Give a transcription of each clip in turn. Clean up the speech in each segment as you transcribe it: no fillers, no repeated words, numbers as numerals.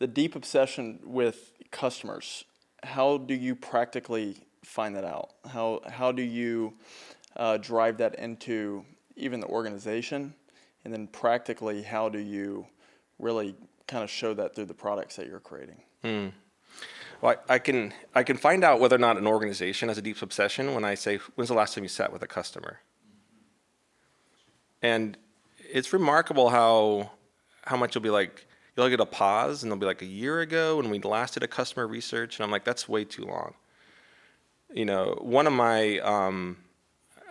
the deep obsession with customers, how do you practically find that out? How do you drive that into even the organization? And then practically, how do you really kind of show that through the products that you're creating? Well, I can find out whether or not an organization has a deep obsession when I say, when's the last time you sat with a customer? And it's remarkable how much you'll get a pause and they'll be like, a year ago when we last did a customer research, and I'm like, that's way too long. One of my,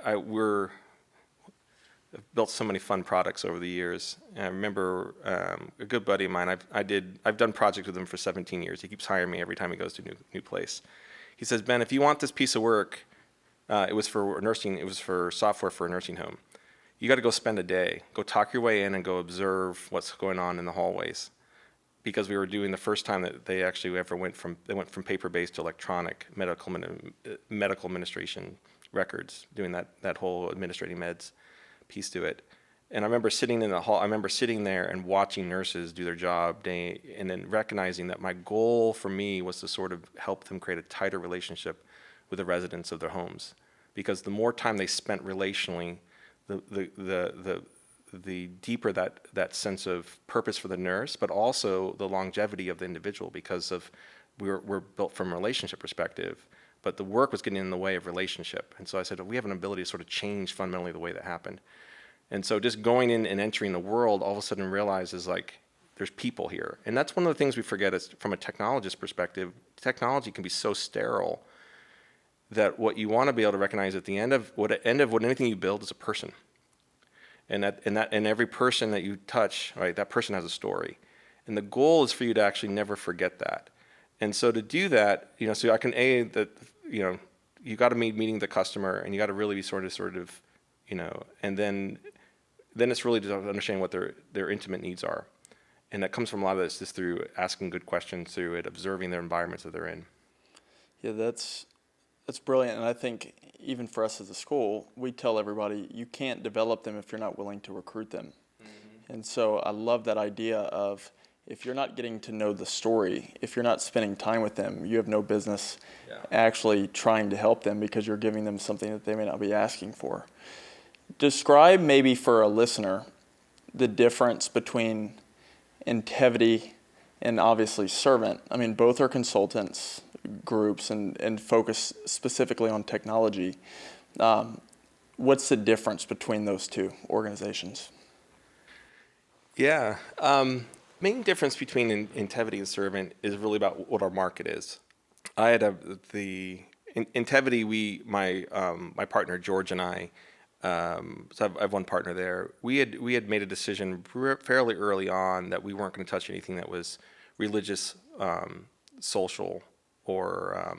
I've built so many fun products over the years. And I remember a good buddy of mine, I've done projects with him for 17 years. He keeps hiring me every time he goes to a new place. He says, Ben, if you want this piece of work, it was for software for a nursing home. You got to go spend a day, go talk your way in and go observe what's going on in the hallways. Because we were doing the first time that they actually ever went from paper-based to electronic medical administration records, doing that whole administrating meds piece to it. And I remember sitting in the hall, I remember sitting there and watching nurses do their job and then recognizing that my goal for me was to sort of help them create a tighter relationship with the residents of their homes. Because the more time they spent relationally, the deeper that sense of purpose for the nurse, but also the longevity of the individual, because we're built from a relationship perspective, but the work was getting in the way of relationship. And so I said, we have an ability to sort of change fundamentally the way that happened. And so just going in and entering the world, all of a sudden realizes there's people here. And that's one of the things we forget is from a technologist perspective, technology can be so sterile that what you want to be able to recognize at the end of anything you build is a person. And every person that you touch, right, that person has a story. And the goal is for you to actually never forget that. And so to do that, so I can you got to be meeting the customer, and you got to really be sort of, and then it's really to understand what their intimate needs are. And that comes from a lot of this just through asking good questions, through it, observing their environments that they're in. Yeah, that's brilliant. And I think even for us as a school, we tell everybody, you can't develop them if you're not willing to recruit them. Mm-hmm. And so I love that idea of, if you're not getting to know the story, if you're not spending time with them, you have no business actually trying to help them, because you're giving them something that they may not be asking for. Describe maybe for a listener the difference between Intevity and obviously Servant. I mean, both are consultants groups and focus specifically on technology. What's the difference between those two organizations? Yeah. Main difference between Intevity and Servant is really about what our market is. Intevity, my partner George and I, so I have one partner there. We had made a decision fairly early on that we weren't going to touch anything that was religious, social, or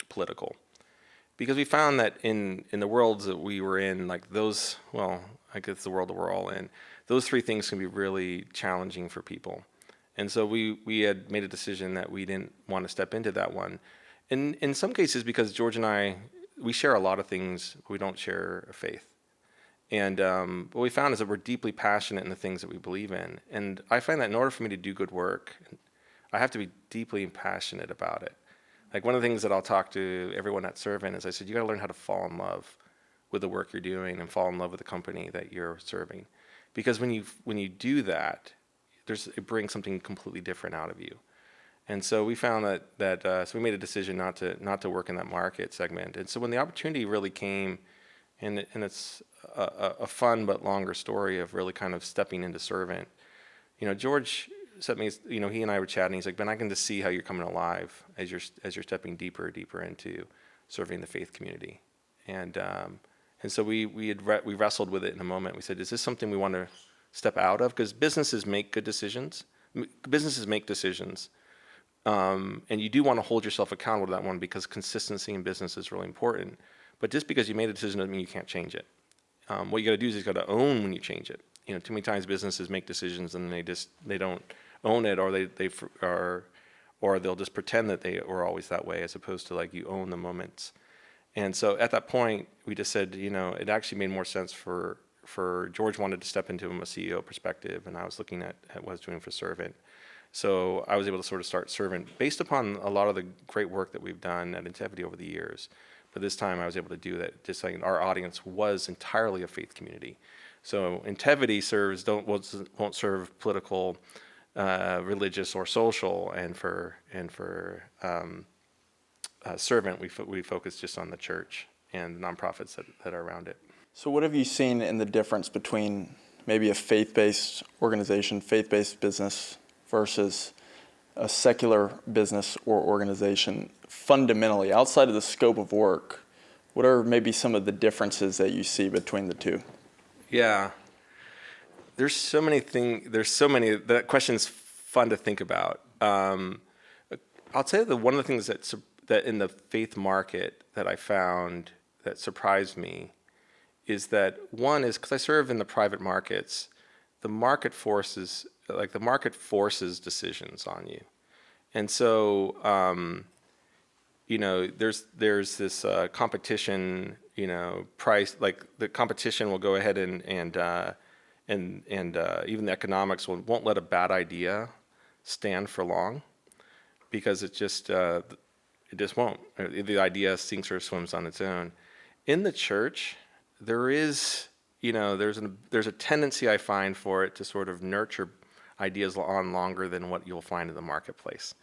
political, because we found that in the worlds that we were in, like those, well, I guess the world that we're all in, those three things can be really challenging for people. And so we had made a decision that we didn't want to step into that one. And in some cases, because George and I, we share a lot of things, but we don't share a faith. And what we found is that we're deeply passionate in the things that we believe in. And I find that in order for me to do good work, I have to be deeply passionate about it. Like one of the things that I'll talk to everyone at Servant is I said, you got to learn how to fall in love with the work you're doing and fall in love with the company that you're serving. Because when you do that, it brings something completely different out of you. And so we found that so we made a decision not to work in that market segment. And so when the opportunity really came, and it's a fun but longer story of really kind of stepping into Servant. George set me. He and I were chatting. He's like, Ben, I can just see how you're coming alive as you're stepping deeper into serving the faith community. And so we wrestled with it in a moment. We said, is this something we want to step out of? Because businesses make good decisions. Businesses make decisions. And you do want to hold yourself accountable to that one, because consistency in business is really important. But just because you made a decision doesn't mean you can't change it. What you got to do is you got to own when you change it. Too many times businesses make decisions and they don't own it, or they'll just pretend that they were always that way, as opposed to like you own the moments. And so at that point, we just said, it actually made more sense for George wanted to step into from a CEO perspective, and I was looking at what I was doing for Servant. So I was able to sort of start serving based upon a lot of the great work that we've done at Intevity over the years. But this time I was able to do that, just like our audience was entirely a faith community. So Intevity won't serve political, religious, or social, and for Servant, we focus just on the church and the nonprofits that are around it. So what have you seen in the difference between maybe a faith-based organization, faith-based business versus a secular business or organization fundamentally outside of the scope of work? What are maybe some of the differences that you see between the two? Yeah, there's so many things. That question's fun to think about. I'll tell you one of the things that in the faith market that I found that surprised me is that one is because I serve in the private markets, the market forces decisions on you, and so there's this competition, price, like the competition will go ahead and even the economics won't let a bad idea stand for long, because it just won't. The idea sinks or swims on its own. In the church, there's a tendency I find for it to sort of nurture ideas on longer than what you'll find in the marketplace,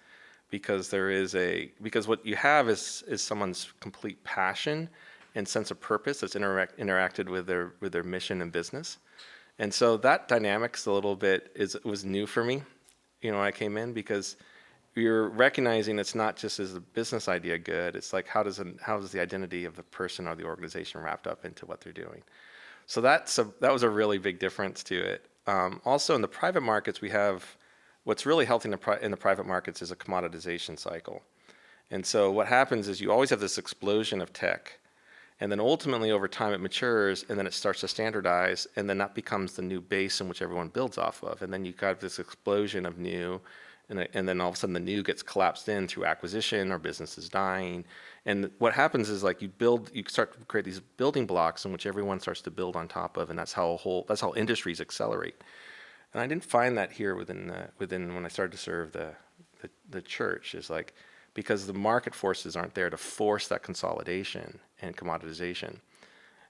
because what you have is someone's complete passion and sense of purpose that's interacted with their mission and business, and so that dynamics a little bit was new for me, when I came in, because you're recognizing it's not just as a business idea good. It's like how does the identity of the person or the organization wrapped up into what they're doing. So that was a really big difference to it. Also, in the private markets, we have what's really healthy in the private markets is a commoditization cycle. And so what happens is you always have this explosion of tech, and then ultimately over time it matures, and then it starts to standardize, and then that becomes the new base in which everyone builds off of. And then you've got this explosion of new. And then all of a sudden the new gets collapsed in through acquisition or business is dying. And what happens is like you start to create these building blocks in which everyone starts to build on top of, and that's how industries accelerate. And I didn't find that here within when I started to serve the church, is like, because the market forces aren't there to force that consolidation and commoditization.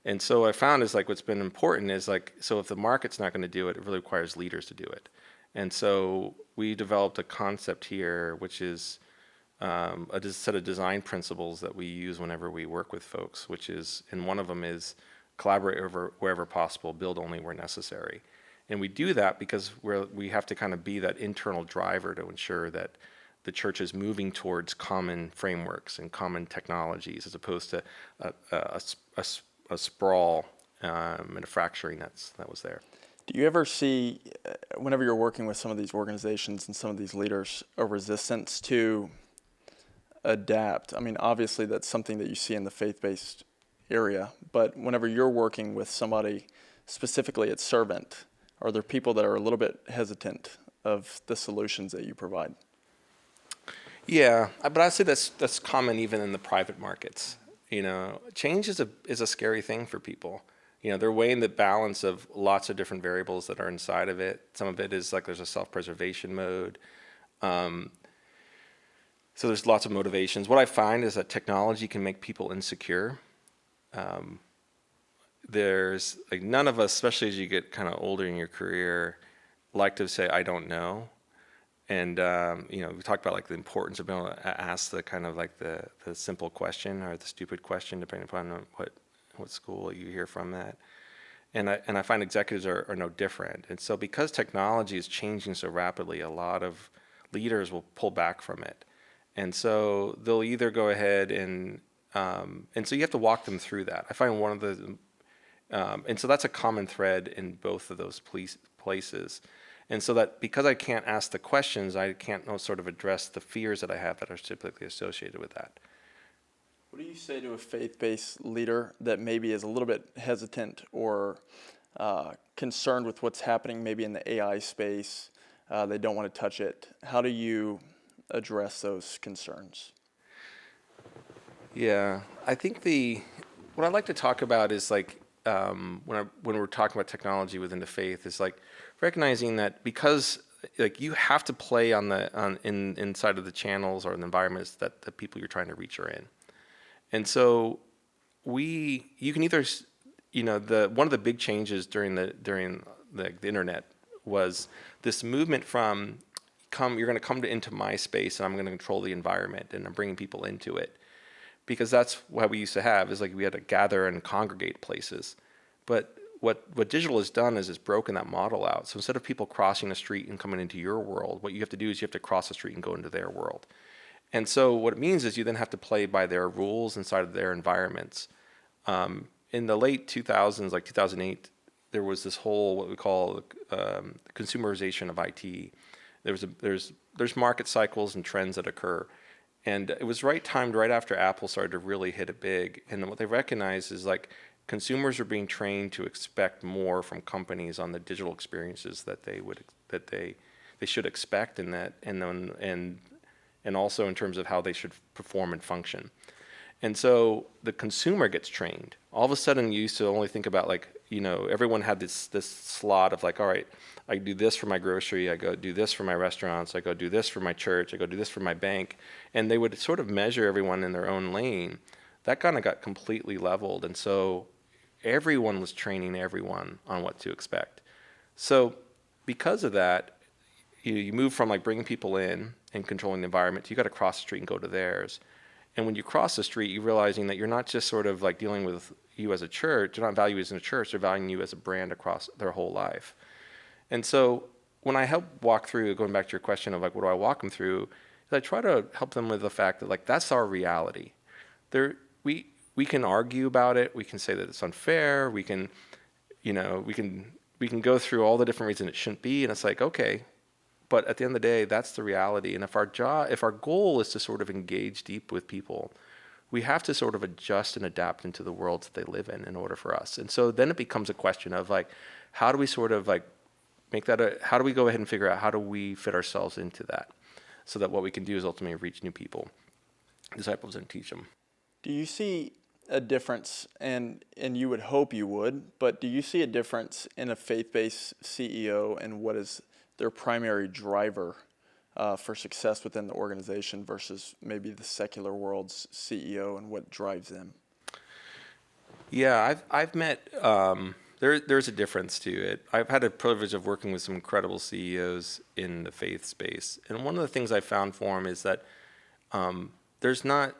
And so I found is like what's been important is like, so if the market's not going to do it, it really requires leaders to do it. And so we developed a concept here, which is a set of design principles that we use whenever we work with folks, and one of them is collaborate wherever possible, build only where necessary. And we do that because we have to kind of be that internal driver to ensure that the church is moving towards common frameworks and common technologies, as opposed to a sprawl and a fracturing that was there. Do you ever see, whenever you're working with some of these organizations and some of these leaders, a resistance to adapt? I mean, obviously that's something that you see in the faith-based area, but whenever you're working with somebody specifically at Servant, are there people that are a little bit hesitant of the solutions that you provide? Yeah, but I'd say that's common even in the private markets. Change is a scary thing for people. They're weighing the balance of lots of different variables that are inside of it. Some of it is like there's a self-preservation mode. So there's lots of motivations. What I find is that technology can make people insecure. There's like none of us, especially as you get kind of older in your career, like to say, I don't know. And, we talked about like the importance of being able to ask the kind of like the simple question or the stupid question, depending upon what school you hear from that. And I find executives are no different. And so because technology is changing so rapidly, a lot of leaders will pull back from it. And so they'll either go ahead and so you have to walk them through that. I find one of the, and so that's a common thread in both of those places. And so that because I can't ask the questions, I can't sort of address the fears that I have that are typically associated with that. What do you say to a faith-based leader that maybe is a little bit hesitant or concerned with what's happening maybe in the AI space? They don't want to touch it. How do you address those concerns? Yeah, I think what I'd like to talk about is like when we're talking about technology within the faith is like recognizing that because like you have to play inside of the channels or the environments that the people you're trying to reach are in. And so you can either, one of the big changes during the internet was this movement from you're going to come into my space and I'm going to control the environment and I'm bringing people into it, because that's what we used to have, is like we had to gather and congregate places. But what digital has done is it's broken that model out. So instead of people crossing the street and coming into your world, what you have to do is you have to cross the street and go into their world. And so what it means is you then have to play by their rules inside of their environments. In the late 2000s, like 2008, there was this whole what we call consumerization of IT. There's market cycles and trends that occur. And it was timed right after Apple started to really hit it big. And what they recognized is like consumers are being trained to expect more from companies on the digital experiences that they should expect, and also in terms of how they should perform and function. And so the consumer gets trained. All of a sudden, you used to only think about everyone had this slot of like, all right, I do this for my grocery, I go do this for my restaurants, I go do this for my church, I go do this for my bank. And they would sort of measure everyone in their own lane. That kind of got completely leveled. And so everyone was training everyone on what to expect. So because of that, you move from like bringing people in and controlling the environment to you got to cross the street and go to theirs. And when you cross the street, you're realizing that you're not just sort of like dealing with you as a church. They're not valuing you as a church. They're valuing you as a brand across their whole life. And so when I help walk through, going back to your question of like, what do I walk them through, is I try to help them with the fact that like, that's our reality. We can argue about it. We can say that it's unfair. We can go through all the different reasons it shouldn't be. And it's like, okay, but at the end of the day, that's the reality. And if our goal is to sort of engage deep with people, we have to sort of adjust and adapt into the worlds that they live in order for us. And so then it becomes a question of like, how do we sort of like how do we go ahead and figure out how do we fit ourselves into that, so that what we can do is ultimately reach new people, disciples, and teach them. Do you see a difference, and you would hope you would, but do you see a difference in a faith-based CEO and what is their primary driver for success within the organization versus maybe the secular world's CEO and what drives them? Yeah, I've met, there's a difference to it. I've had the privilege of working with some incredible CEOs in the faith space. And one of the things I found for them is that there's not,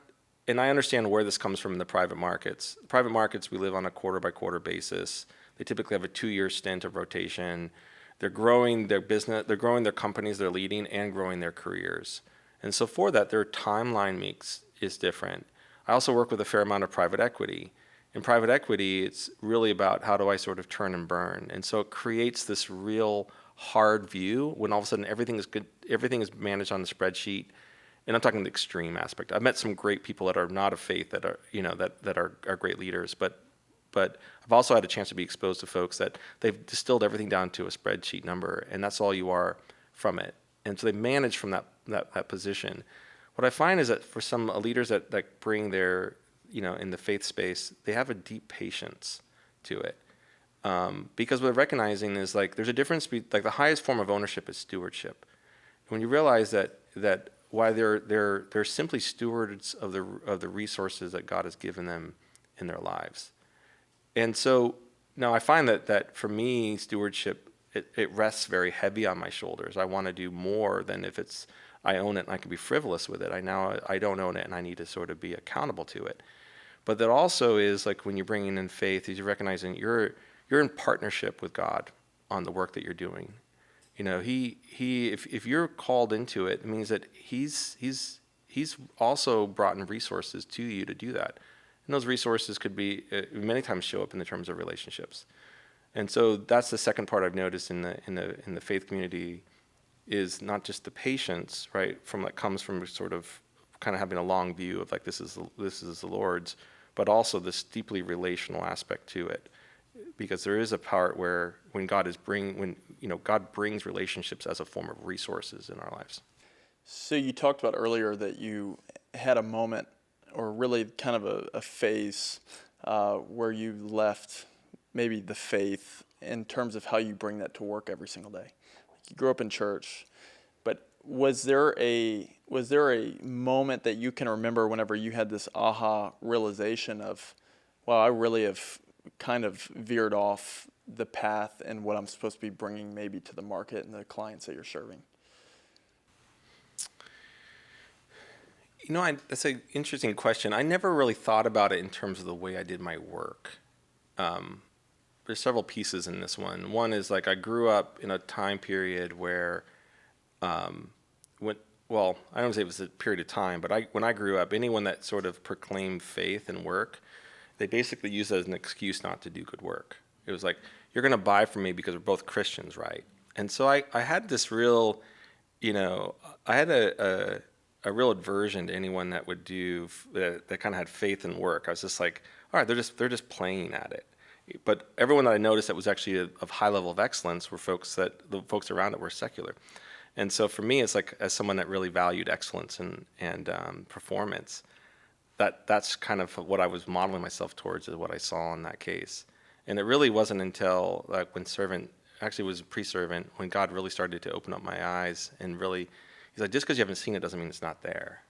and I understand where this comes from in the private markets. Private markets, we live on a quarter-by-quarter basis. They typically have a 2-year stint of rotation. They're growing their business, they're growing their companies they're leading, and growing their careers. And so for that, their timeline is different. I also work with a fair amount of private equity. In private equity, it's really about how do I sort of turn and burn. And so it creates this real hard view when all of a sudden everything is good, everything is managed on the spreadsheet. And I'm talking the extreme aspect. I've met some great people that are not of faith that are, that are great leaders, but I've also had a chance to be exposed to folks that they've distilled everything down to a spreadsheet number, and that's all you are from it. And so they manage from that position. What I find is that for some leaders that bring their, in the faith space, they have a deep patience to it. Because what they're recognizing is like there's a difference like the highest form of ownership is stewardship. When you realize that why they're simply stewards of the resources that God has given them in their lives. And so now I find that for me, stewardship, it rests very heavy on my shoulders. I want to do more than if I own it and I can be frivolous with it. I don't own it and I need to sort of be accountable to it. But that also is like when you're bringing in faith, is you're recognizing you're in partnership with God on the work that you're doing. If you're called into it, it means that he's also brought in resources to you to do that. And those resources could be many times show up in the terms of relationships. And so that's the second part I've noticed in the faith community is not just the patience, right, comes from sort of kind of having a long view of like this is the Lord's, but also this deeply relational aspect to it. Because there is a part where when God brings relationships as a form of resources in our lives. So you talked about earlier that you had a moment, or really kind of a phase, where you left maybe the faith in terms of how you bring that to work every single day. you grew up in church, but was there a moment that you can remember whenever you had this aha realization of, wow, I really have kind of veered off the path and what I'm supposed to be bringing maybe to the market and the clients that you're serving? That's an interesting question. I never really thought about it in terms of the way I did my work. There's several pieces in this one. One is like I grew up in a time period where, I don't say it was a period of time, but when I grew up, anyone that sort of proclaimed faith and work, they basically used it as an excuse not to do good work. It was like, you're going to buy from me because we're both Christians, right? And so I had this real, I had a real aversion to anyone that would do that kind of had faith in work. I was just like, all right, they're just playing at it. But everyone that I noticed that was actually of high level of excellence were the folks around it were secular. And so for me, it's like as someone that really valued excellence and performance, that's kind of what I was modeling myself towards, is what I saw in that case. And it really wasn't until like when actually was pre-servant, when God really started to open up my eyes and really, he's like, just because you haven't seen it doesn't mean it's not there.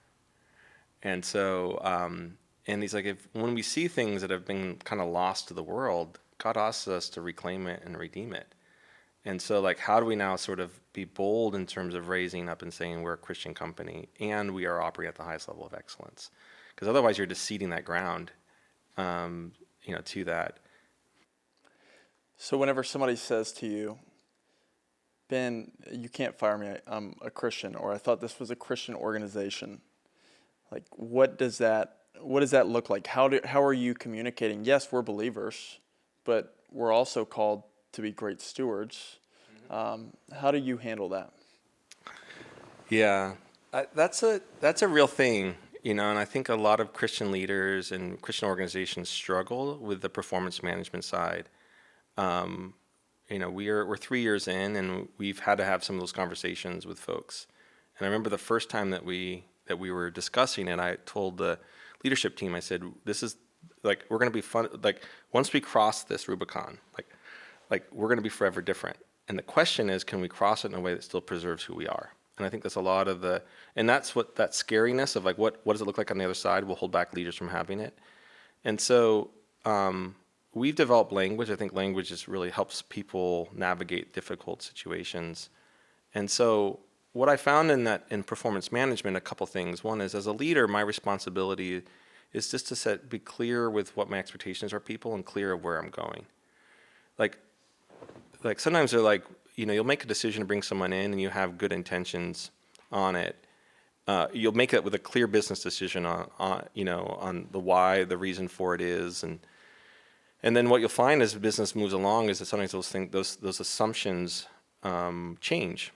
And so, and he's like, when we see things that have been kind of lost to the world, God asks us to reclaim it and redeem it. And so, like, how do we now sort of be bold in terms of raising up and saying we're a Christian company and we are operating at the highest level of excellence? Because otherwise, you're just ceding that ground, to that. So whenever somebody says to you, Ben, you can't fire me, I'm a Christian, or I thought this was a Christian organization, like what does that look like? How are you communicating? Yes, we're believers, but we're also called to be great stewards. How do you handle that? Yeah, that's a real thing, and I think a lot of Christian leaders and Christian organizations struggle with the performance management side. We're 3 years in, and we've had to have some of those conversations with folks. And I remember the first time that we were discussing it, I told the leadership team, I said, "This is like we're going to be fun. Like once we cross this Rubicon, like we're going to be forever different. And the question is, can we cross it in a way that still preserves who we are?" And I think that's a lot of and that's what that scariness of like what does it look like on the other side will hold back leaders from having it. And so we've developed language. I think language really helps people navigate difficult situations. And so what I found in performance management, a couple things. One is, as a leader, my responsibility is just to be clear with what my expectations are of people and clear of where I'm going. Like sometimes they're like, you'll make a decision to bring someone in and you have good intentions on it. You'll make it with a clear business decision on the why, the reason for it is, and then what you'll find as business moves along is that sometimes those assumptions change.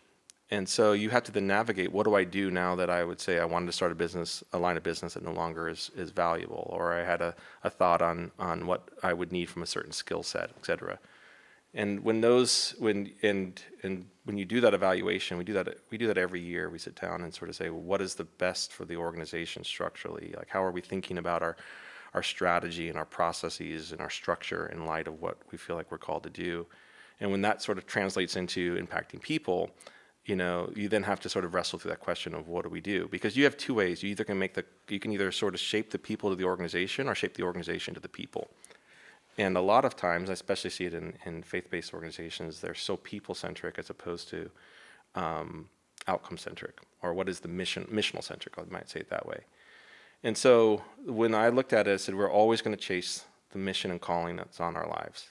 And so you have to then navigate, what do I do now that I would say I wanted to start a line of business that no longer is valuable, or I had a thought on what I would need from a certain skill set, et cetera. And when you do that evaluation, we do that every year. We sit down and sort of say, well, what is the best for the organization structurally? Like, how are we thinking about our strategy and our processes and our structure in light of what we feel like we're called to do? And when that sort of translates into impacting people, you then have to sort of wrestle through that question of what do we do? Because you have two ways. You can either sort of shape the people to the organization or shape the organization to the people. And a lot of times, I especially see it in faith-based organizations, they're so people-centric as opposed to outcome-centric, or what is the missional-centric, I might say it that way. And so when I looked at it, I said, we're always going to chase the mission and calling that's on our lives.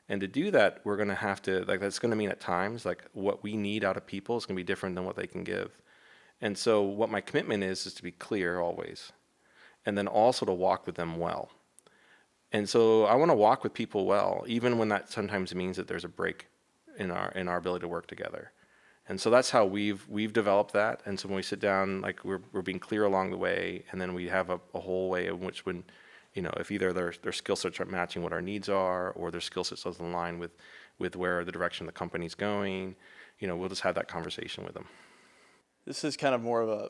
And to do that, we're going to have to, that's going to mean at times, what we need out of people is going to be different than what they can give. And so what my commitment is to be clear always, and then also to walk with them well. And so I want to walk with people well, even when that sometimes means that there's a break in our ability to work together. And so that's how we've developed that. And so when we sit down, we're being clear along the way, and then we have a whole way in which when, if either their skill sets are matching what our needs are, or their skill sets doesn't align with where the direction the company's going, we'll just have that conversation with them. This is kind of more of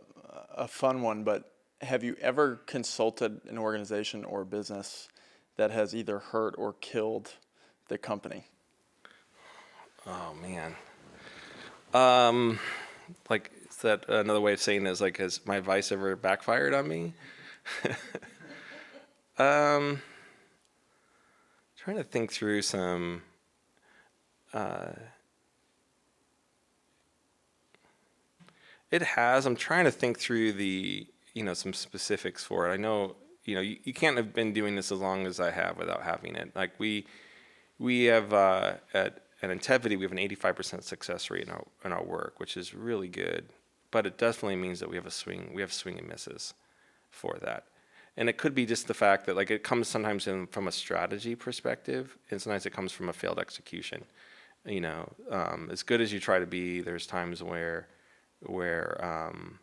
a fun one, but have you ever consulted an organization or business that has either hurt or killed the company? Oh man. Like, is that another way of saying is like, has my advice ever backfired on me? um, Trying to think through some. It has. I'm trying to think through some specifics for it. I know, you can't have been doing this as long as I have without having it. Like we have at Intevity, we have an 85% success rate in our work, which is really good. But it definitely means that we have swing and misses for that. And it could be just the fact that like it comes sometimes from a strategy perspective, and sometimes it comes from a failed execution. As good as you try to be, there's times where you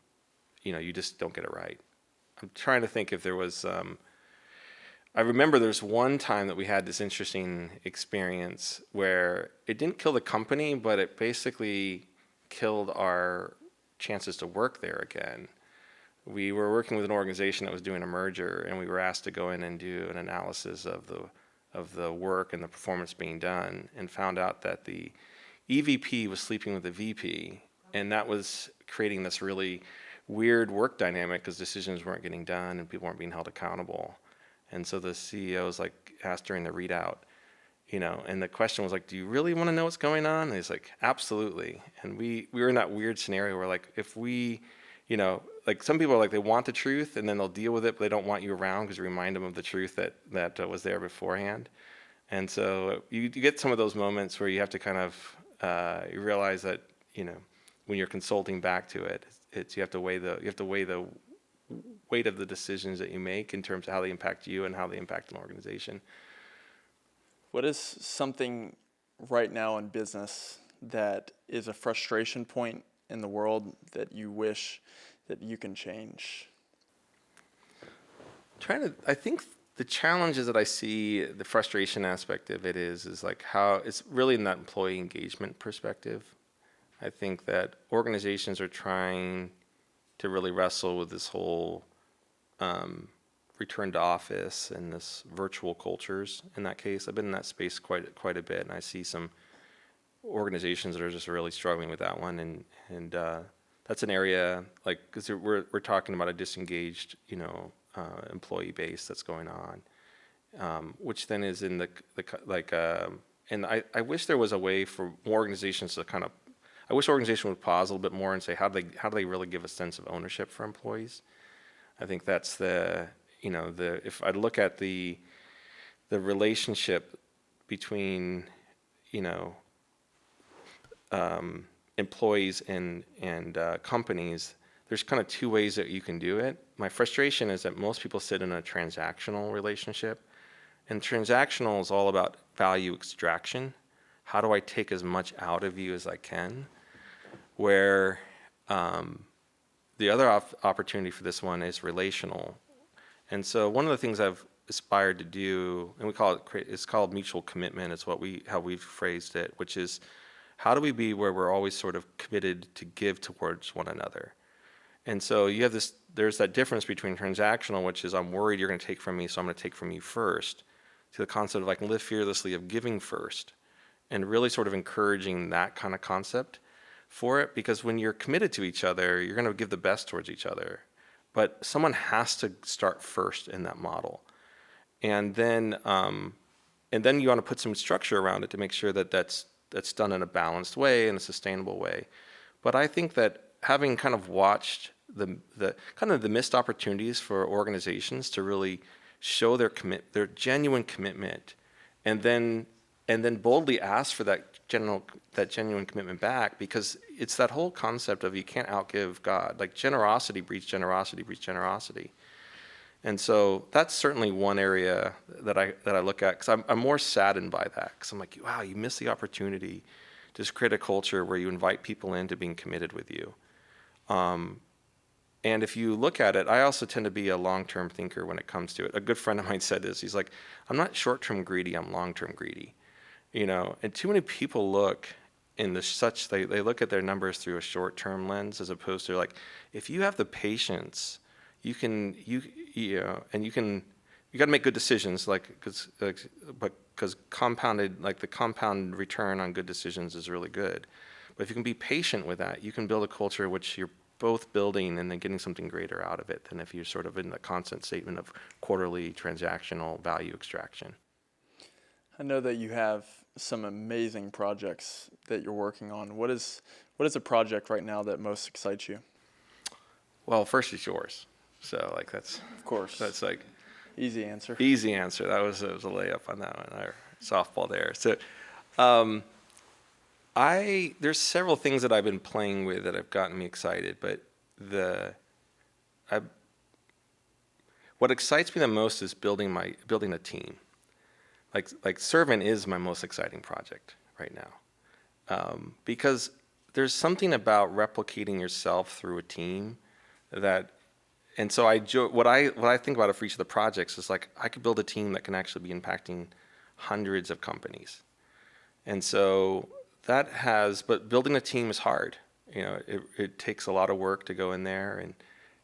just don't get it right. I'm trying to think if there was. I remember there's one time that we had this interesting experience where it didn't kill the company, but it basically killed our chances to work there again. We were working with an organization that was doing a merger, and we were asked to go in and do an analysis of the work and the performance being done, and found out that the EVP was sleeping with the VP, and that was creating this really weird work dynamic because decisions weren't getting done and people weren't being held accountable. And so the CEO was like asked during the readout, and the question was like, do you really want to know what's going on? And he's like, absolutely. And we were in that weird scenario where like, if we, like some people are like, they want the truth and then they'll deal with it, but they don't want you around because you remind them of the truth that was there beforehand. And so you get some of those moments where you have to kind of, you realize that, when you're consulting back to it, you have to weigh the weight of the decisions that you make in terms of how they impact you and how they impact an organization. What is something right now in business that is a frustration point in the world that you wish that you can change? I think the challenges that I see, the frustration aspect of it is like how it's really in that employee engagement perspective. I think that organizations are trying to really wrestle with this whole return to office and this virtual cultures. In that case, I've been in that space quite a bit, and I see some organizations that are just really struggling with that one. And that's an area like because we're talking about a disengaged employee base that's going on, which then is in the like. And I wish there was a way for more organizations to kind of. I wish organizations would pause a little bit more and say how do they really give a sense of ownership for employees. I think that's if I look at the relationship between employees and companies, there's kind of two ways that you can do it. My frustration is that most people sit in a transactional relationship, and transactional is all about value extraction. How do I take as much out of you as I can? Where the other opportunity for this one is relational. And so one of the things I've aspired to do, and it's called mutual commitment. It's how we've phrased it, which is how do we be where we're always sort of committed to give towards one another. And so there's that difference between transactional, which is I'm worried you're going to take from me, so I'm going to take from you first, to the concept of I can live fearlessly of giving first, and really sort of encouraging that kind of concept for it, because when you're committed to each other, you're going to give the best towards each other. But someone has to start first in that model. And then you want to put some structure around it to make sure that that's done in a balanced way and a sustainable way. But I think that having kind of watched the kind of the missed opportunities for organizations to really show their genuine commitment, and then boldly ask for that genuine commitment back, because it's that whole concept of you can't outgive God. Like generosity breeds generosity breeds generosity. And so that's certainly one area that I look at, because I'm more saddened by that, because I'm like, wow, you missed the opportunity to just create a culture where you invite people into being committed with you. And if you look at it, I also tend to be a long-term thinker when it comes to it. A good friend of mine said this. He's like, I'm not short-term greedy, I'm long-term greedy. And too many people look in they look at their numbers through a short-term lens, as opposed to like, if you have the patience, you got to make good decisions, because compounded, like the compound return on good decisions is really good. But if you can be patient with that, you can build a culture which you're both building and then getting something greater out of it than if you're sort of in the constant statement of quarterly transactional value extraction. I know that you have some amazing projects that you're working on. What is a project right now that most excites you? Well, first it's yours. So like Of course. that's like Easy answer. easy answer. That was a layup on that one, or softball there. So there's several things that I've been playing with that have gotten me excited, but what excites me the most is building a team. Like Servant is my most exciting project right now, because there's something about replicating yourself through a team that, and so what I think about it for each of the projects is like I could build a team that can actually be impacting hundreds of companies, and so but building a team is hard. You know, it takes a lot of work to go in there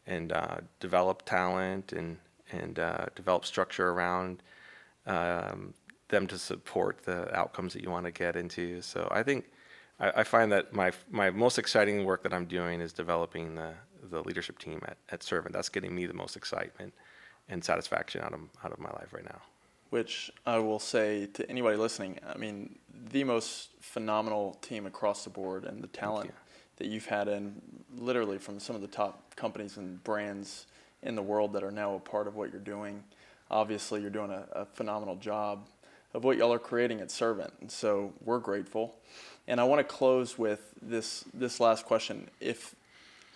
and develop talent and develop structure around them to support the outcomes that you want to get into. So I think I find that my most exciting work that I'm doing is developing the leadership team at Servant. That's getting me the most excitement and satisfaction out of my life right now. Which I will say to anybody listening, I mean, the most phenomenal team across the board, and the talent that you've had in literally from some of the top companies and brands in the world that are now a part of what you're doing. Obviously, you're doing a phenomenal job of what y'all are creating at Servant, and so we're grateful. And I want to close with this last question. If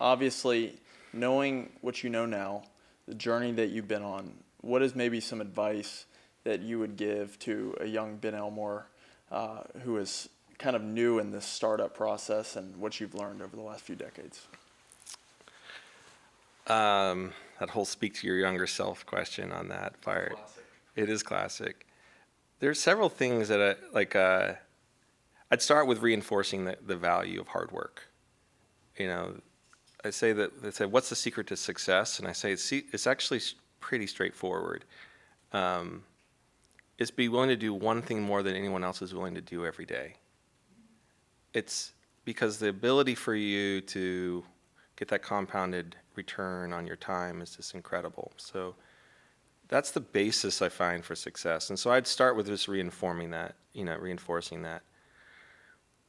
obviously, knowing what you know now, the journey that you've been on, what is maybe some advice that you would give to a young Ben Elmore who is kind of new in this startup process, and what you've learned over the last few decades? That whole speak to your younger self question on that part. Classic. It is classic. There's several things that I'd start with reinforcing the value of hard work. You know, they say, what's the secret to success? And I say it's actually pretty straightforward. It's be willing to do one thing more than anyone else is willing to do every day. It's because the ability for you to get that compounded return on your time is just incredible. So that's the basis I find for success. And so I'd start with just reinforcing that.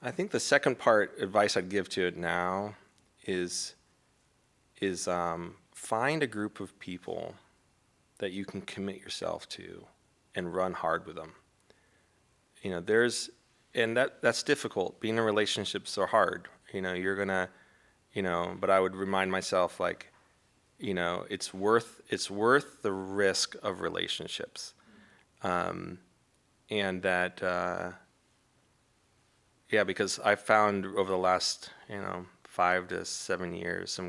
I think the second part advice I'd give to it now is find a group of people that you can commit yourself to and run hard with them. You know, that's difficult. Being in relationships are hard. You know, you're gonna, but I would remind myself, like, it's worth the risk of relationships, and that, because I found over the last 5 to 7 years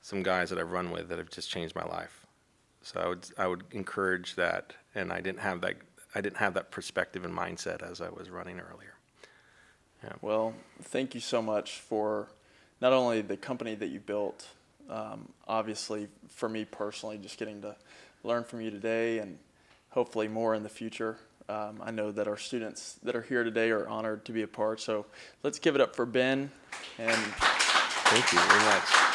some guys that I've run with that have just changed my life. So I would encourage that, and I didn't have that perspective and mindset as I was running earlier. Yeah. Well, thank you so much for not only the company that you built, obviously for me personally, just getting to learn from you today, and hopefully more in the future. I know that our students that are here today are honored to be a part. So let's give it up for Ben. And thank you very much.